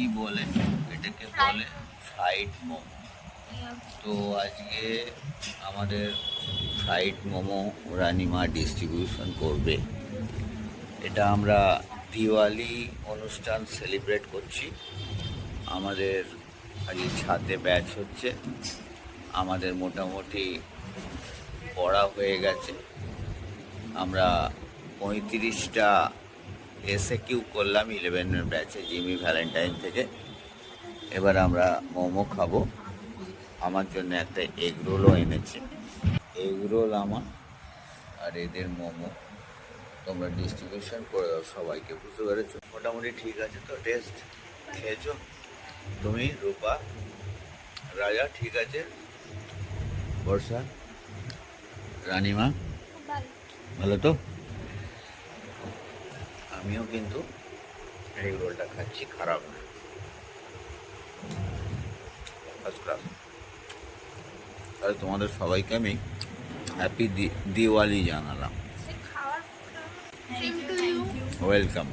কি বলে, এটাকে বলে ফ্রাইড মোমো। তো আজকে আমাদের ফ্রাইড মোমো রানিমা ডিস্ট্রিবিউশন করবে। এটা আমরা দিওয়ালি অনুষ্ঠান সেলিব্রেট করছি। আমাদের আজকে ছাদে ব্যাচ হচ্ছে। আমাদের মোটামুটি পড়া হয়ে গেছে। আমরা 35টা এসে কিউ করলাম 11 ব্যাচে জিমি ভ্যালেন্টাইন থেকে। এবার আমরা মোমো খাবো। আমার জন্য একটা এগ রোলও এনেছে। এগ রোল আমার আর এদের মোমো তোমরা ডিস্ট্রিবিউশন করে দাও সবাইকে, বুঝতে পেরেছো? মোটামুটি ঠিক আছে তো? টেস্ট খেয়েছো তুমি? রূপা, রাজা ঠিক আছে? বর্ষা, রানিমা ভালো তো? আমিও কিন্তু এগ রোলটা খাচ্ছি, খারাপ না, ফার্স্ট ক্লাস। তাহলে তোমাদের সবাইকে আমি হ্যাপি দিওয়ালি জানালাম। ওয়েলকাম।